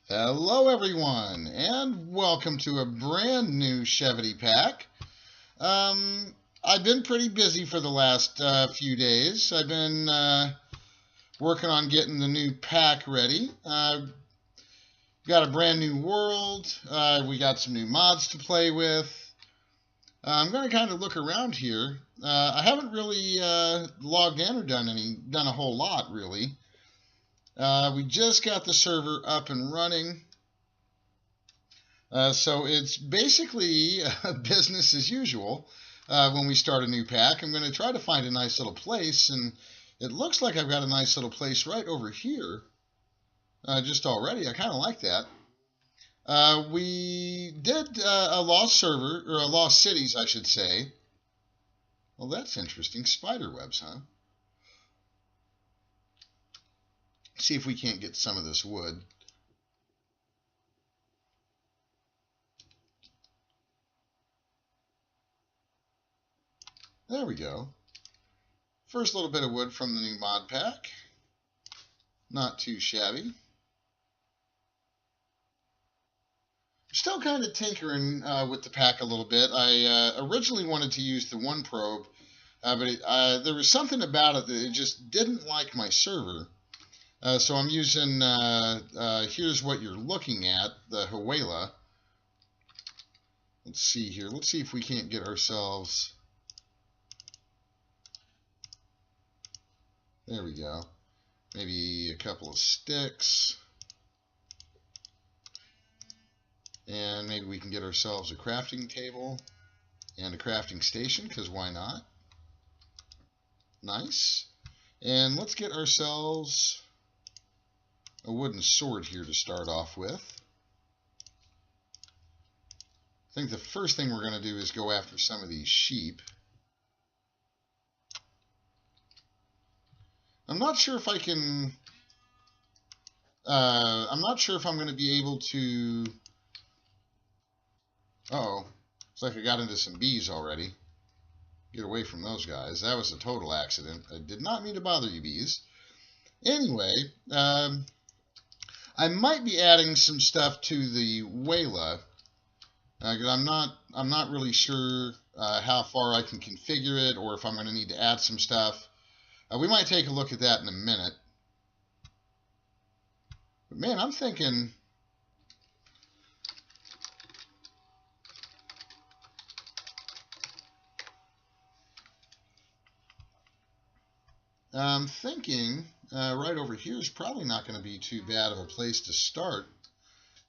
Hello everyone, and welcome to a brand new Chevity pack. I've been pretty busy for the last few days. I've been working on getting the new pack ready. Got a brand new world. We got some new mods to play with. I'm going to kind of look around here. I haven't really logged in or done a whole lot really. We just got the server up and running. So it's basically business as usual when we start a new pack. I'm going to try to find a nice little place, and it looks like I've got a nice little place right over here just already. I kind of like that. We did a lost server, or a lost cities, I should say. Well, that's interesting. Spider webs, huh? See if we can't get some of this wood. There we go. First little bit of wood from the new mod pack. Not too shabby. Still kind of tinkering with the pack a little bit. I originally wanted to use the one probe, but there was something about it that it just didn't like my server. So I'm using, here's what you're looking at, the Huela. Let's see here. Let's see if we can't get ourselves... There we go. Maybe a couple of sticks. And maybe we can get ourselves a crafting table and a crafting station, because why not? Nice. And let's get ourselves a wooden sword here to start off with. I think the first thing we're going to do is go after some of these sheep. I'm not sure if I can... I'm not sure if I'm going to be able to... Uh-oh. Looks like I got into some bees already. Get away from those guys. That was a total accident. I did not mean to bother you, bees. Anyway, I might be adding some stuff to the Huela. I'm not really sure how far I can configure it, or if I'm going to need to add some stuff. We might take a look at that in a minute. But man, I'm thinking... right over here is probably not going to be too bad of a place to start.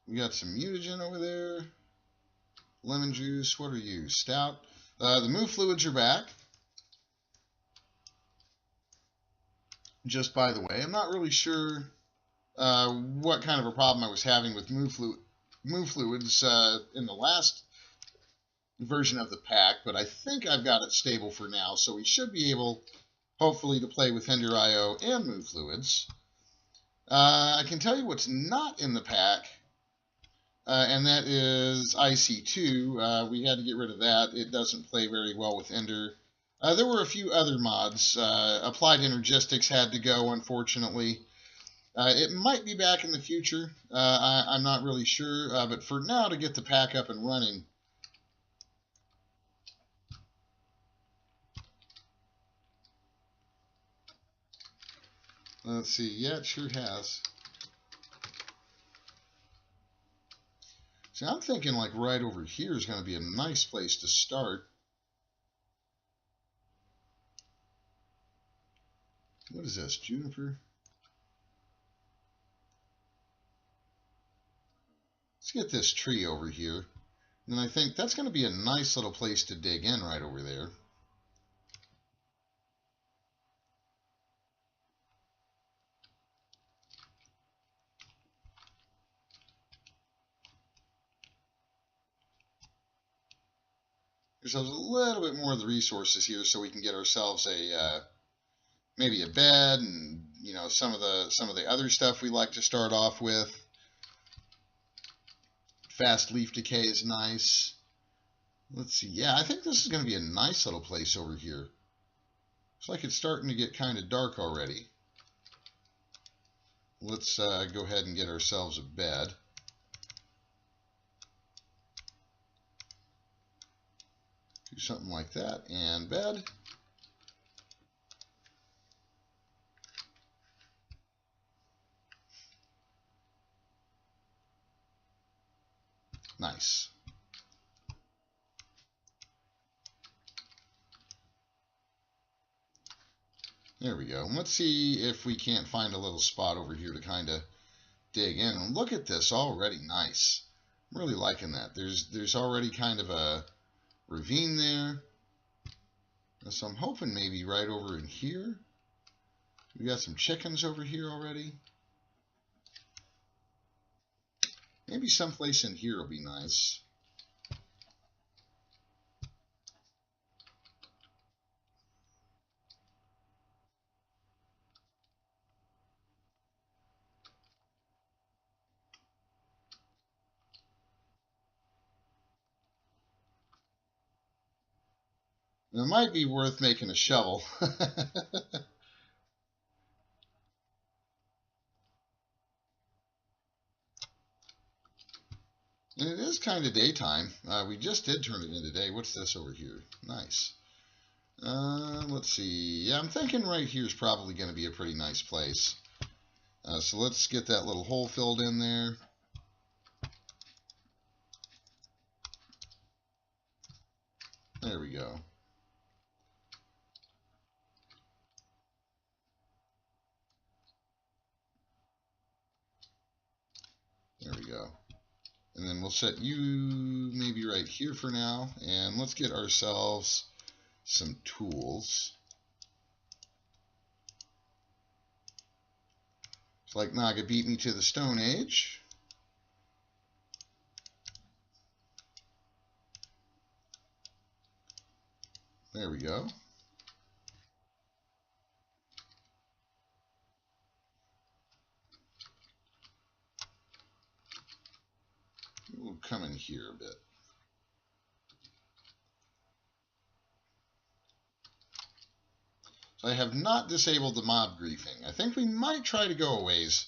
We got some mutagen over there. Lemon juice. What are you? Stout. The move fluids are back. Just by the way, I'm not really sure what kind of a problem I was having with move fluids in the last version of the pack, but I think I've got it stable for now, so we should be able, hopefully, to play with Ender IO and move fluids. I can tell you what's not in the pack, and that is IC2. We had to get rid of that. It doesn't play very well with Ender. There were a few other mods. Applied Energistics had to go, unfortunately. It might be back in the future. I'm not really sure, but for now, to get the pack up and running, let's see. Yeah, it sure has. See, I'm thinking like right over here is going to be a nice place to start. What is this? Juniper? Let's get this tree over here. And I think that's going to be a nice little place to dig in right over there. There's a little bit more of the resources here so we can get ourselves a maybe a bed, and you know, some of the other stuff we like to start off with. Fast leaf decay is nice. Let's see. Yeah, I think this is going to be a nice little place over here. Looks like it's starting to get kind of dark already. Let's go ahead and get ourselves a bed. Do something like that, and bed. Nice. There we go. Let's see if we can't find a little spot over here to kind of dig in. And look at this already. Nice. I'm really liking that. There's already kind of a ravine there. So I'm hoping maybe right over in here. We got some chickens over here already. Maybe someplace in here will be nice. It might be worth making a shovel. And it is kind of daytime. We just did turn it into day. What's this over here? Nice. Let's see. Yeah, I'm thinking right here is probably going to be a pretty nice place. So let's get that little hole filled in there. There we go. There we go. And then we'll set you maybe right here for now. And let's get ourselves some tools. It's like Naga beat me to the Stone Age. There we go. We'll come in here a bit. So I have not disabled the mob griefing. I think we might try to go a ways.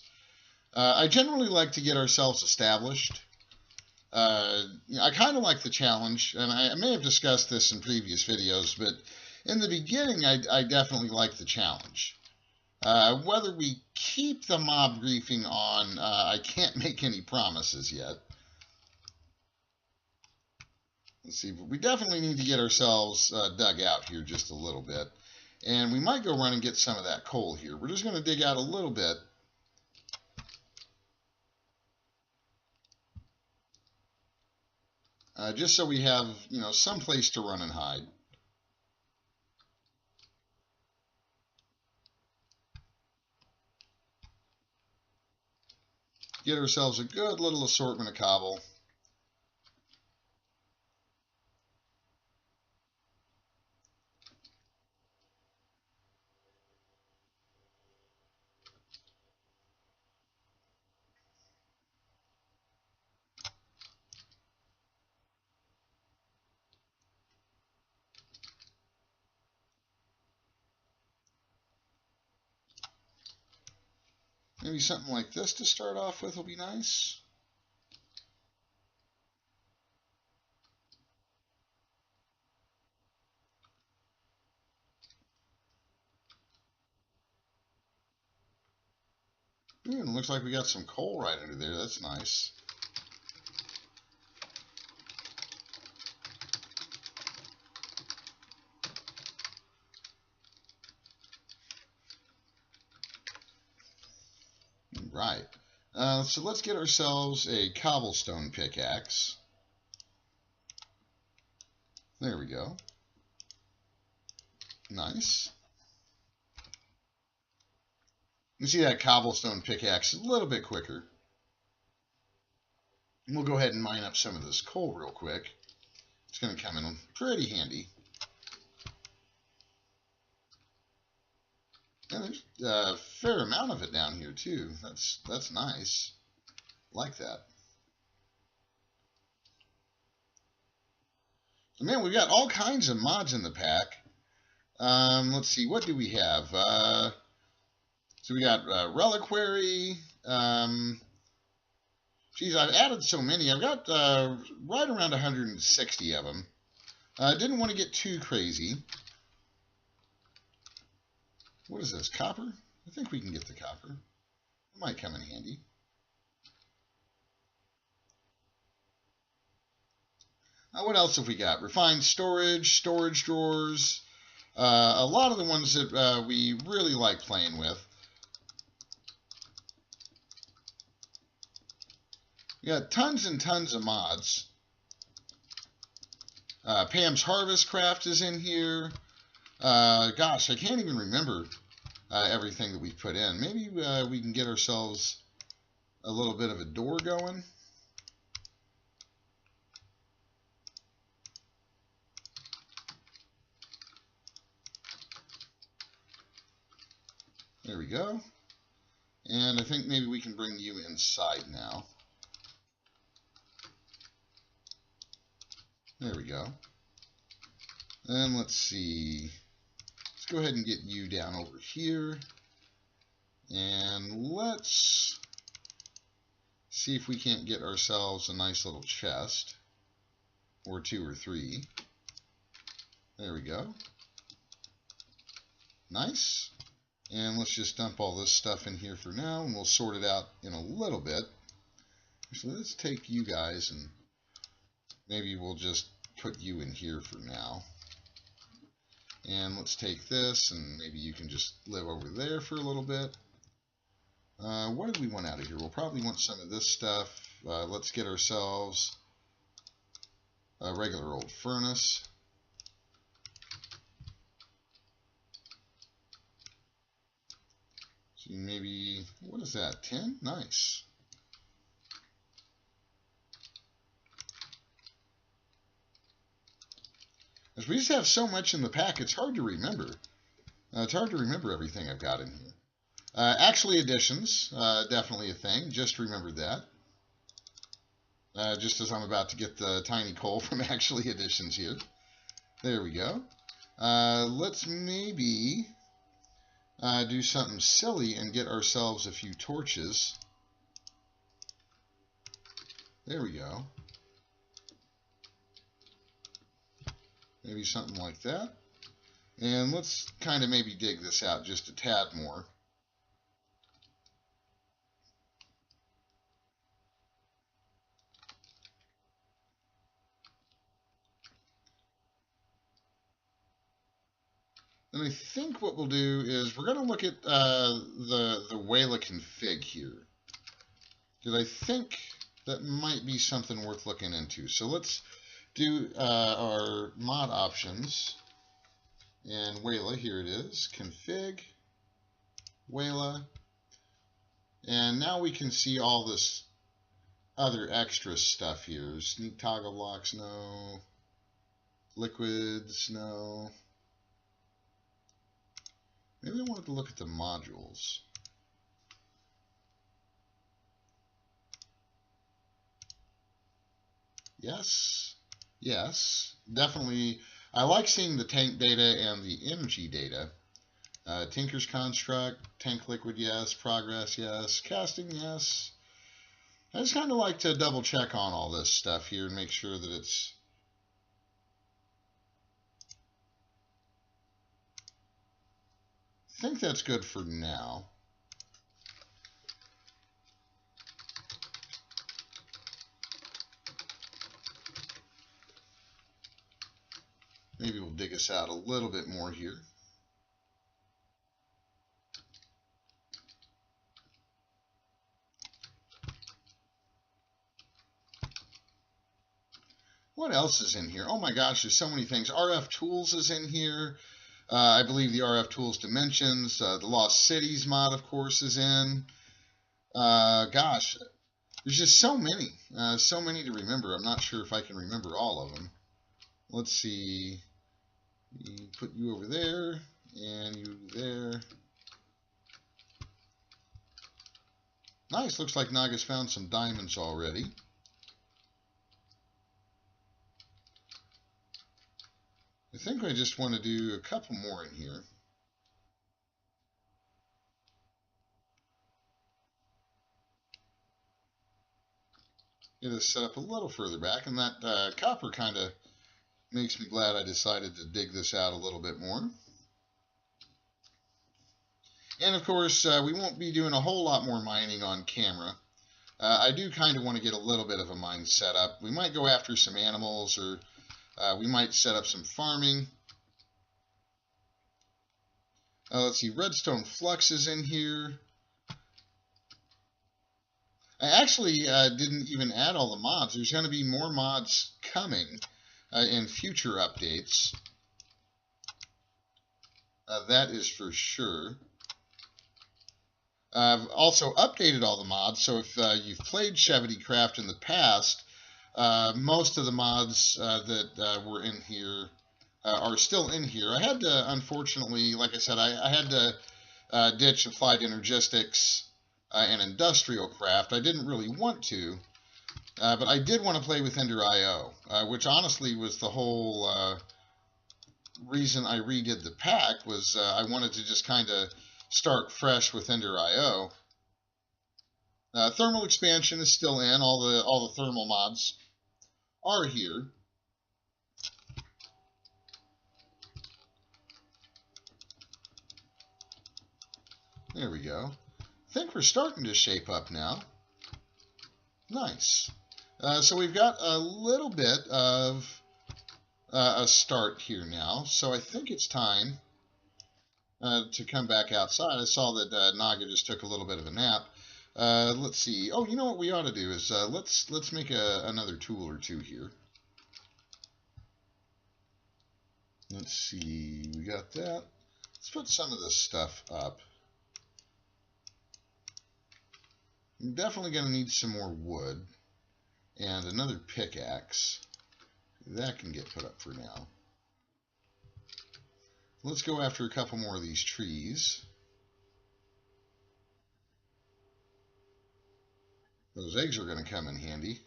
I generally like to get ourselves established. I kind of like the challenge, and I may have discussed this in previous videos, but in the beginning, I definitely like the challenge. Whether we keep the mob griefing on, I can't make any promises yet. Let's see, but we definitely need to get ourselves dug out here just a little bit. And we might go run and get some of that coal here. We're just going to dig out a little bit. Just so we have, some place to run and hide. Get ourselves a good little assortment of cobble. Maybe something like this to start off with will be nice. Ooh, and it looks like we got some coal right under there. That's nice. Right. So let's get ourselves a cobblestone pickaxe. There we go. Nice. You see that cobblestone pickaxe a little bit quicker. And we'll go ahead and mine up some of this coal real quick. It's going to come in pretty handy. And there's a fair amount of it down here too. That's nice. Like that. So man, we've got all kinds of mods in the pack. Let's see, what do we have? So we got Reliquary. Geez, I've added so many. I've got right around 160 of them. Didn't want to get too crazy. What is this, copper? I think we can get the copper. It might come in handy. What else have we got? Refined storage, storage drawers. A lot of the ones that we really like playing with. We got tons and tons of mods. Pam's Harvest Craft is in here. Gosh, I can't even remember everything that we've put in. Maybe we can get ourselves a little bit of a door going. There we go. And I think maybe we can bring you inside now. There we go. And let's see. Let's go ahead and get you down over here. And let's see if we can't get ourselves a nice little chest. Or 2 or 3. There we go. Nice. And let's just dump all this stuff in here for now, and we'll sort it out in a little bit. So let's take you guys, and maybe we'll just put you in here for now. And let's take this, and maybe you can just live over there for a little bit. What do we want out of here? We'll probably want some of this stuff. Let's get ourselves a regular old furnace. So maybe, what is that, 10? Nice. As we just have so much in the pack, it's hard to remember. It's hard to remember everything I've got in here. Actually, additions, definitely a thing. Just remembered that. Just as I'm about to get the tiny coal from actually additions here. There we go. Let's maybe do something silly and get ourselves a few torches. There we go. Maybe something like that. And let's kind of maybe dig this out just a tad more. And I think what we'll do is we're going to look at the Wayla config here. Because I think that might be something worth looking into. So let's do our mod options. And Wayla, here it is. Config, Wayla. And now we can see all this other extra stuff here. Sneak toggle blocks, no. Liquids, no. Maybe I wanted to look at the modules. Yes. Yes. Definitely. I like seeing the tank data and the energy data. Tinker's Construct, tank liquid, yes. Progress, yes. Casting, yes. I just kind of like to double check on all this stuff here and make sure that it's... I think that's good for now. Maybe we'll dig us out a little bit more here. What else is in here? Oh my gosh, there's so many things. RF Tools is in here. I believe the RF Tools Dimensions. The Lost Cities mod, of course, is in. Gosh, there's just so many. So many to remember. I'm not sure if I can remember all of them. Let's see. Put you over there, and you there. Nice. Looks like Naga's found some diamonds already. I think I just want to do a couple more in here. Get this set up a little further back, and that copper kind of Makes me glad I decided to dig this out a little bit more. And of course, we won't be doing a whole lot more mining on camera. I do kind of want to get a little bit of a mine set up. We might go after some animals, or we might set up some farming. Let's see, redstone flux is in here. I actually didn't even add all the mods. There's going to be more mods coming in future updates. That is for sure. I've also updated all the mods, so if you've played SchevityCraft in the past, most of the mods that were in here are still in here. I had to, unfortunately, like I said, I had to ditch Applied Energistics and Industrial Craft. I didn't really want to, but I did want to play with Ender.io, which honestly was the whole reason I redid the pack. Was I wanted to just kind of start fresh with Ender.io. Thermal expansion is still in. All the thermal mods are here. There we go. I think we're starting to shape up now. Nice. So we've got a little bit of a start here now. So I think it's time to come back outside. I saw that Naga just took a little bit of a nap. Let's see. Oh, you know what we ought to do is let's make another tool or two here. Let's see. We got that. Let's put some of this stuff up. I'm definitely going to need some more wood and another pickaxe. That can get put up for now. Let's go after a couple more of these trees. Those eggs are going to come in handy.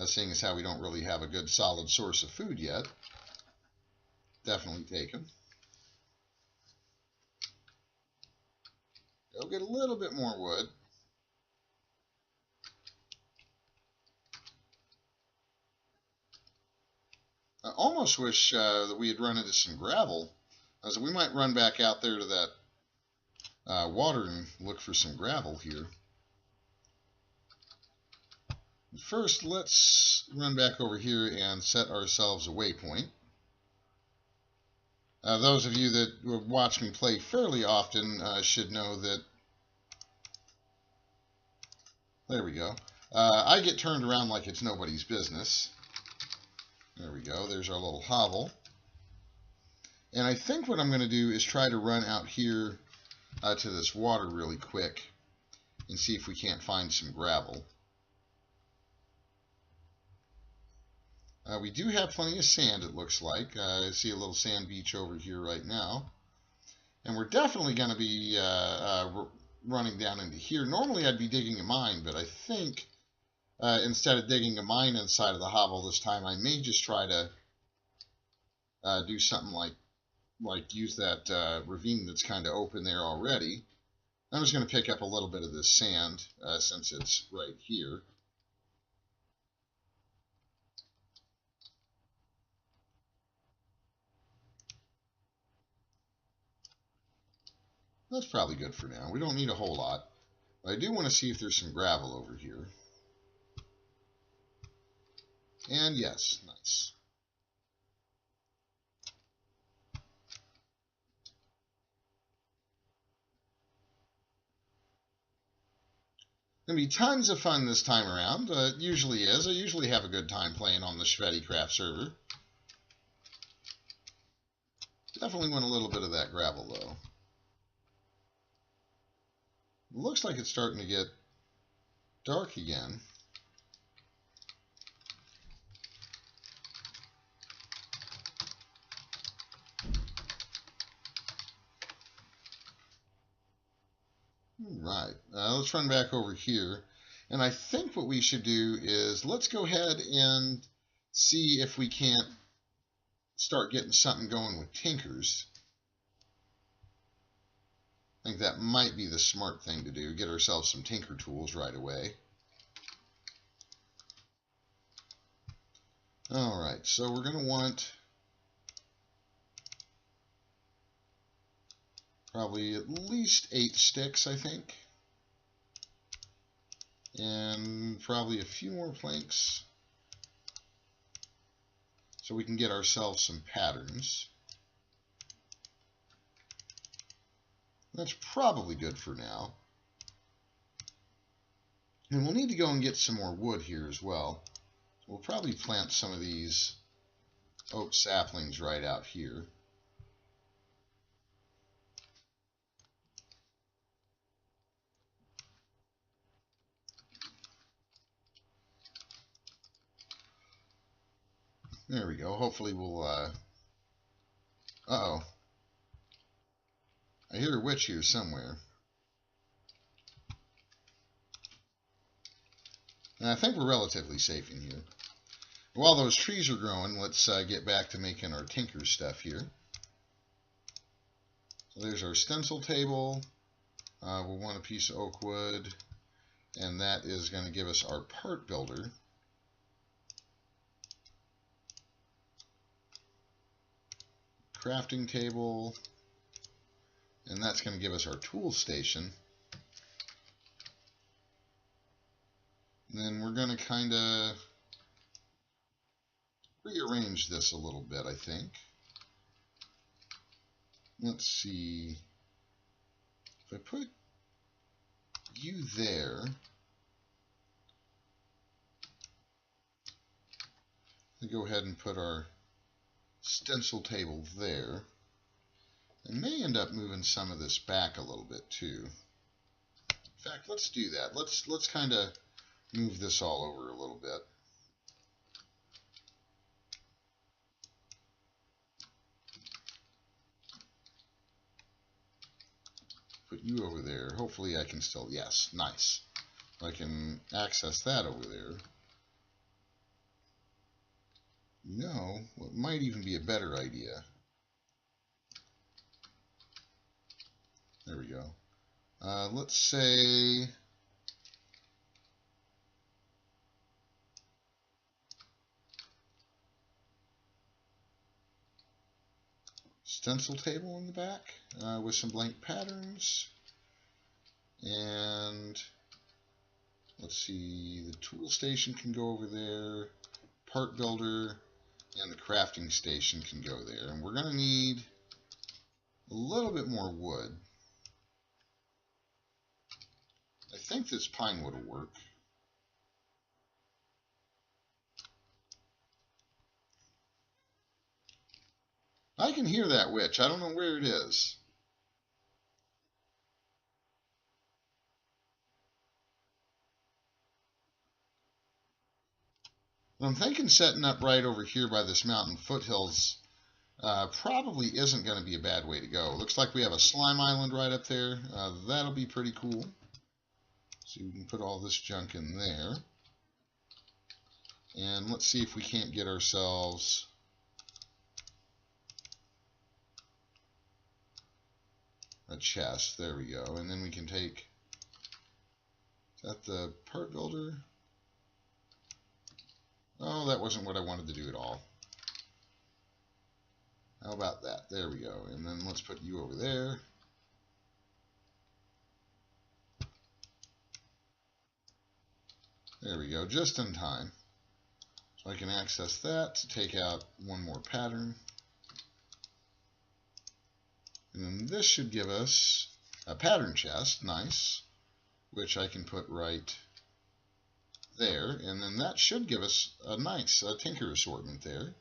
Seeing as how we don't really have a good solid source of food yet. Definitely take them. Go get a little bit more wood. I almost wish that we had run into some gravel. So we might run back out there to that water and look for some gravel here. First, let's run back over here and set ourselves a waypoint. Those of you that watch me play fairly often should know that... There we go. I get turned around like it's nobody's business. There we go. There's our little hovel. And I think what I'm going to do is try to run out here to this water really quick and see if we can't find some gravel. We do have plenty of sand, it looks like. I see a little sand beach over here right now. And we're definitely going to be running down into here. Normally I'd be digging a mine, but I think instead of digging a mine inside of the hovel this time, I may just try to do something like use that ravine that's kind of open there already. I'm just going to pick up a little bit of this sand since it's right here. That's probably good for now. We don't need a whole lot. But I do want to see if there's some gravel over here. And yes, nice. Gonna be tons of fun this time around. It usually is. I usually have a good time playing on the SchevityCraft server. Definitely want a little bit of that gravel though. Looks like it's starting to get dark again. Right. Let's run back over here. And I think what we should do is let's go ahead and see if we can't start getting something going with tinkers. I think that might be the smart thing to do. Get ourselves some tinker tools right away. Alright, so we're going to want probably at least 8 sticks, I think. And probably a few more planks so we can get ourselves some patterns. That's probably good for now. And we'll need to go and get some more wood here as well. We'll probably plant some of these oak saplings right out here. There we go. Hopefully we'll, uh-oh. I hear a witch here somewhere. And I think we're relatively safe in here. While those trees are growing, let's get back to making our tinker stuff here. So there's our stencil table. We'll want a piece of oak wood, and that is going to give us our part builder. Crafting table, and that's going to give us our tool station. And then we're going to kind of rearrange this a little bit, I think. Let's see. If I put you there, we go ahead and put our stencil table there. I may end up moving some of this back a little bit too. In fact, let's do that. Let's kind of move this all over a little bit. Put you over there. Hopefully I can still, yes, nice. I can access that over there. No, what might even be a better idea. There we go. Let's say stencil table in the back with some blank patterns. And let's see, the tool station can go over there, part builder, and the crafting station can go there. And we're going to need a little bit more wood. I think this pine wood will work. I can hear that witch. I don't know where it is. But I'm thinking setting up right over here by this mountain foothills probably isn't going to be a bad way to go. Looks like we have a slime island right up there. That'll be pretty cool. So we can put all this junk in there. And let's see if we can't get ourselves a chest. There we go. And then we can take, is that the part builder? Oh, that wasn't what I wanted to do at all. How about that? There we go. And then let's put you over there. There we go, just in time. So I can access that to take out one more pattern. And then this should give us a pattern chest, nice, which I can put right there. And then that should give us a nice tinker assortment there.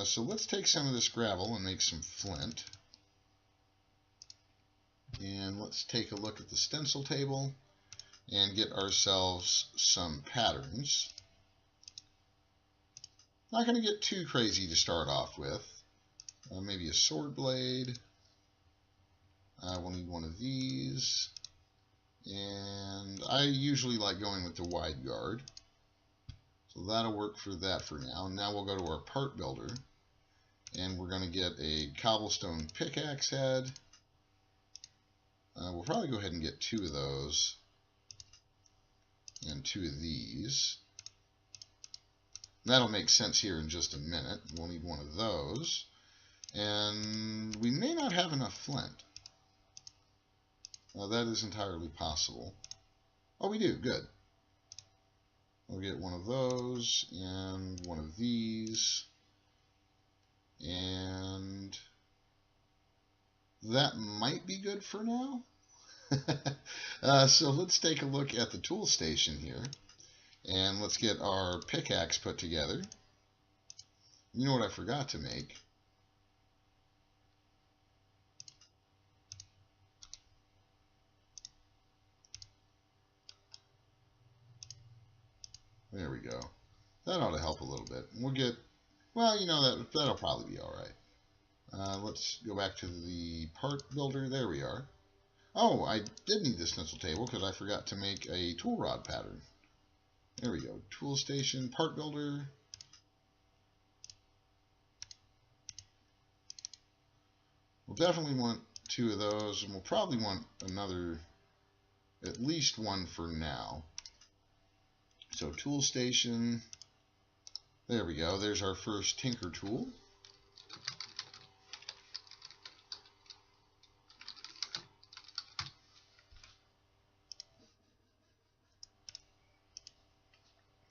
So let's take some of this gravel and make some flint. And let's take a look at the stencil table and get ourselves some patterns. Not going to get too crazy to start off with. Maybe a sword blade. We'll need one of these. And I usually like going with the wide guard. So that'll work for that for now. Now we'll go to our part builder. And we're going to get a cobblestone pickaxe head. We'll probably go ahead and get 2 of those. And 2 of these. That'll make sense here in just a minute. We'll need one of those. And we may not have enough flint. That is entirely possible. Oh, we do. Good. We'll get one of those and one of these. And that might be good for now. So let's take a look at the tool station here. And let's get our pickaxe put together. You know what I forgot to make? There we go. That ought to help a little bit. We'll get, well, you know, that'll probably be all right. Let's go back to the part builder. There we are. Oh, I did need this stencil table because I forgot to make a tool rod pattern. There we go. Tool station, part builder. We'll definitely want 2 of those, and we'll probably want another, at least 1 for now. So tool station, there we go. There's our first tinker tool.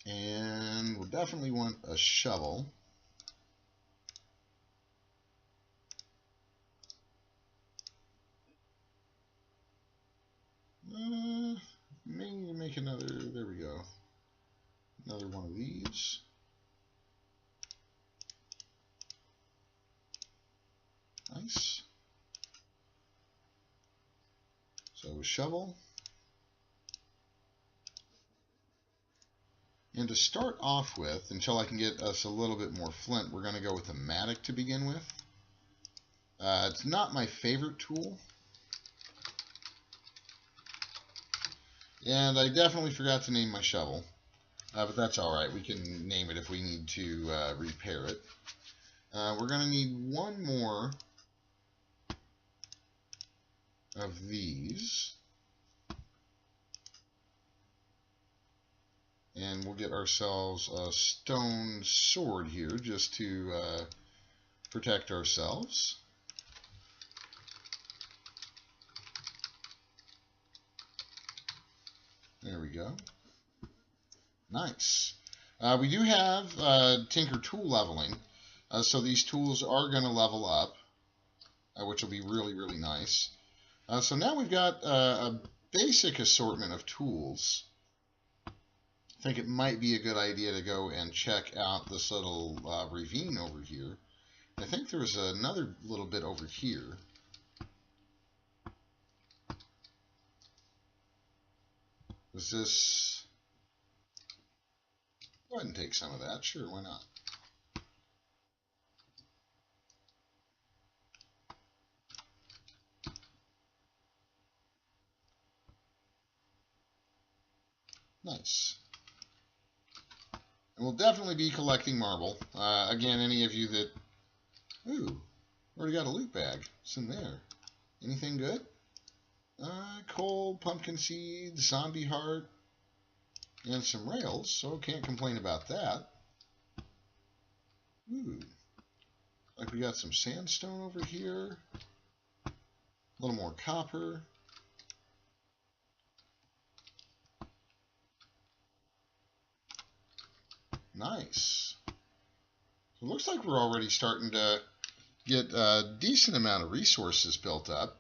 And we'll definitely want a shovel. Maybe make another, there we go. Another one of these. Nice. So a shovel. And to start off with, until I can get us a little bit more flint, we're going to go with a mattock to begin with. It's not my favorite tool. And I definitely forgot to name my shovel. But that's alright. We can name it if we need to repair it. We're going to need 1 more of these. And we'll get ourselves a stone sword here just to protect ourselves. There we go. Nice. We do have Tinker tool leveling, so these tools are going to level up, which will be really, really nice. So now we've got a basic assortment of tools. I think it might be a good idea to go and check out this little ravine over here. I think there's another little bit over here. Is this... Go ahead and take some of that. Sure, why not? Nice. And we'll definitely be collecting marble. Again, any of you that... Ooh, already got a loot bag. What's in there? Anything good? Coal, pumpkin seeds, zombie heart, and some rails, so can't complain about that. Ooh, like we got some sandstone over here, a little more copper. Nice. So it looks like we're already starting to get a decent amount of resources built up,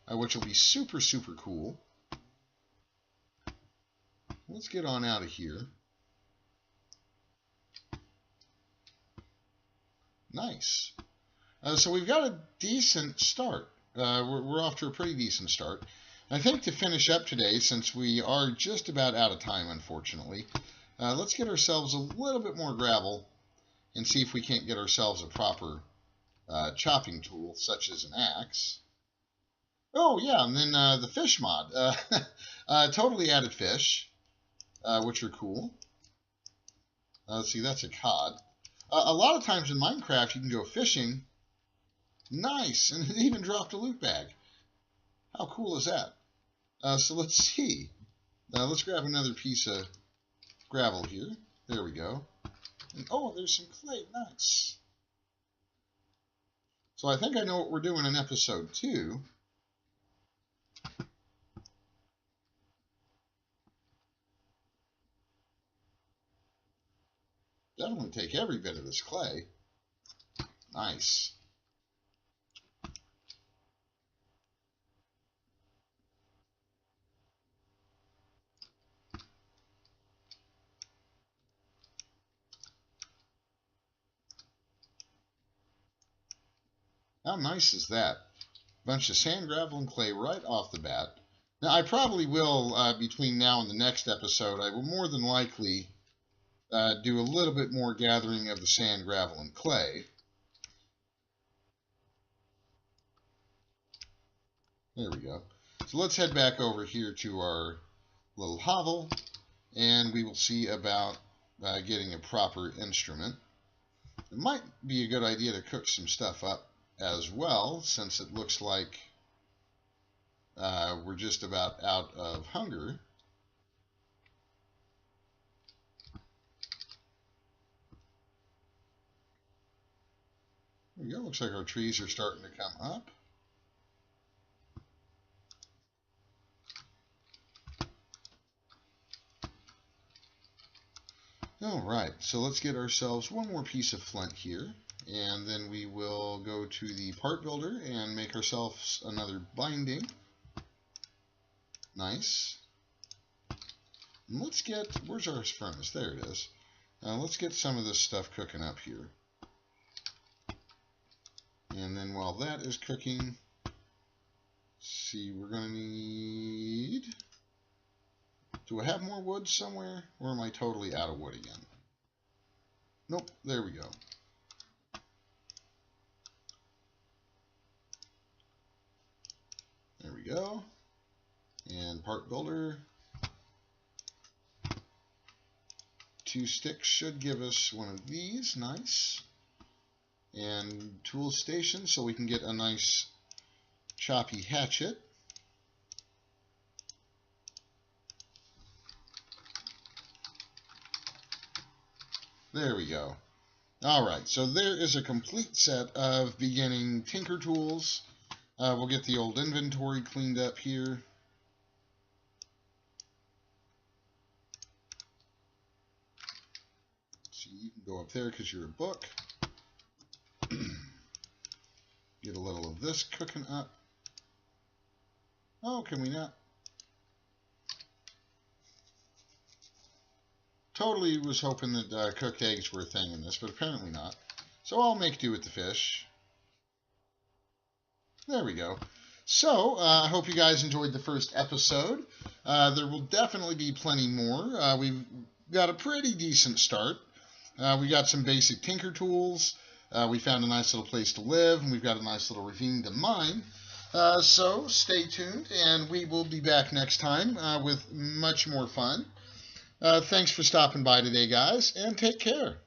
which will be super, super cool. Let's get on out of here. Nice. So we've got a decent start. We're off to a pretty decent start. I think to finish up today, since we are just about out of time, unfortunately, let's get ourselves a little bit more gravel and see if we can't get ourselves a proper chopping tool, such as an axe. Oh, yeah, and then the fish mod. Totally added fish, which are cool. Let's see, that's a cod. A lot of times in Minecraft, you can go fishing. Nice, and it even dropped a loot bag. How cool is that? So let's see. Let's grab another piece of gravel here. There we go. And, oh, there's some clay. Nice. So I think I know what we're doing in episode 2. Definitely take every bit of this clay. Nice. How nice is that? Bunch of sand, gravel, and clay right off the bat. Now, I probably will, between now and the next episode, I will more than likely do a little bit more gathering of the sand, gravel, and clay. There we go. So let's head back over here to our little hovel, and we will see about getting a proper instrument. It might be a good idea to cook some stuff up as well, since it looks like we're just about out of hunger. There we go. Looks like our trees are starting to come up. Alright, so let's get ourselves one more piece of flint here, and then we will go to the part builder and make ourselves another binding. Nice. And let's get, where's our furnace? There it is. Let's get some of this stuff cooking up here. And then while that is cooking, see, we're going to need... Do I have more wood somewhere? Or am I totally out of wood again? Nope, there we go. There we go. And part builder. 2 sticks should give us one of these. Nice. And tool station so we can get a nice choppy hatchet. There we go. Alright, so there is a complete set of beginning tinker tools. We'll get the old inventory cleaned up here. So you can go up there because you're a book. Get a little of this cooking up. Oh, can we not? Totally was hoping that cooked eggs were a thing in this, but apparently not. So I'll make do with the fish. There we go. So, I hope you guys enjoyed the first episode. There will definitely be plenty more. We've got a pretty decent start. We got some basic tinker tools. We found a nice little place to live, and we've got a nice little ravine to mine. So, stay tuned, and we will be back next time with much more fun. Thanks for stopping by today, guys, and take care.